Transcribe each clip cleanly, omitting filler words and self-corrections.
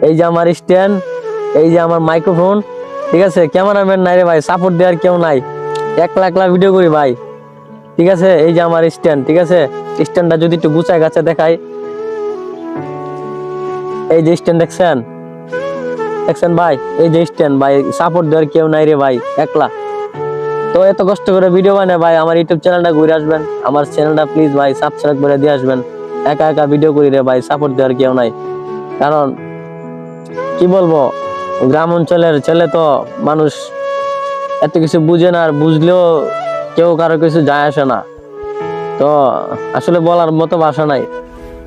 এই যে আমার স্ট্যান্ড, এই যে আমার মাইক্রোফোন, ঠিক আছে। ক্যামেরাম্যান নাই রে ভাই, সাপোর্ট দেওয়ার কেউ নাই, একলা একলা ভিডিও করি ভাই, ঠিক আছে। এই যে আমার স্ট্যান্ড, ঠিক আছে। স্ট্যান্ডটা যদি একটু গুছায় গাছে দেখাই, এই যে স্ট্যান্ড দেখছেন, দেখছেন ভাই, এই যে স্ট্যান্ড ভাই, সাপোর্ট দেওয়ার কেউ নাই রে ভাই, একলা। তো এত কষ্ট করে ভিডিও বানায় ভাই, আমার ইউটিউব চ্যানেলটা ঘুরে আসবেন, আমার চ্যানেলটা প্লিজ ভাই সাবস্ক্রাইব করে দিয়ে আসবেন। একা একা ভিডিও করি রে ভাই, সাপোর্ট দেওয়ার কেউ নাই। কারণ কি বলবো, গ্রাম অঞ্চলের ছেলে তো, মানুষ এত কিছু বুঝে না, আর বুঝলেও কেউ কারো কিছু যায় আসে না। তো আসলে বলার মতো ভাষা নাই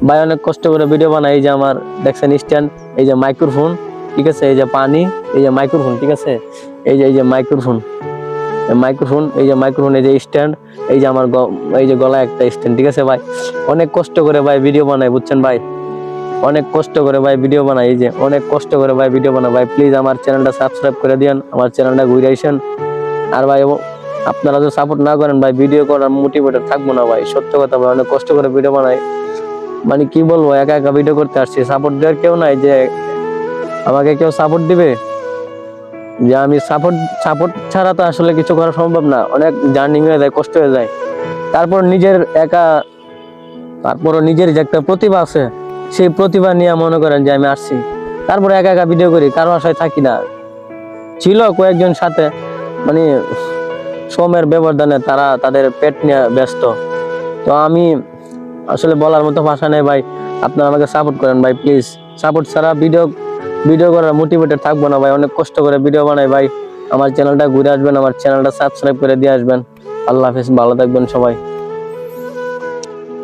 ভাই, অনেক কষ্ট করে ভিডিও বানাই। এই যে আমার দেখছেন স্ট্যান্ড, এই যে মাইক্রোফোন, ঠিক আছে, এই যে পানি, এই যে মাইক্রোফোন, ঠিক আছে, এই যে মাইক্রোফোন, মাইক্রোফোন, এই যে মাইক্রোফোন, এই যে স্ট্যান্ড, এই যে আমার এই যে গলায় একটা স্ট্যান্ড, ঠিক আছে ভাই। অনেক কষ্ট করে ভাই ভিডিও বানাই, বুঝছেন ভাই, অনেক কষ্ট করে ভাই ভিডিও বানাই, এই যে অনেক কষ্ট করে ভাই ভিডিও বানাই ভাই। প্লিজ আমার চ্যানেলটা সাবস্ক্রাইব করে দিন, আমার চ্যানেলটা ঘুরে আইসেন। আর ভাই আপনারা যদি সাপোর্ট না করেন ভাই, ভিডিও করার মোটিভেটেড থাকবো না ভাই, সত্য কথা ভাই। অনেক কষ্ট করে ভিডিও বানাই, মানে কি বলবো, একা একা ভিডিও করতে আসছি, সাপোর্ট দেওয়ার কেউ নাই যে আমাকে কেউ সাপোর্ট দিবে। যে আমি সাপোর্ট সাপোর্ট ছাড়া তো আসলে কিছু করা সম্ভব না, অনেক জার্নি হয়ে যায়, কষ্ট হয়ে যায়। তারপর নিজের একা, তারপরও নিজের যে একটা প্রতিভা আছে, সেই প্রতিভা নিয়ে মনে করেন যে আমি আসছি, তারপরে একা একা ভিডিও করি, কারো আশায় থাকি না। ছিল কয়েকজন সাথে, মানে সময়ের ব্যবধানে তারা তাদের পেট নিয়ে ব্যস্ত। তো আমি আসলে বলার মতো ভাষা নেই ভাই, আপনারা আমাকে সাপোর্ট করেন ভাই প্লিজ। সাপোর্ট ছাড়া ভিডিও ভিডিও করার মোটিভেটেড থাকবো না ভাই, অনেক কষ্ট করে ভিডিও বানাই ভাই। আমার চ্যানেলটা ঘুরে আসবেন, আমার চ্যানেলটা সাবস্ক্রাইব করে দিয়ে আসবেন। আল্লাহ হাফেজ, ভালো থাকবেন সবাই।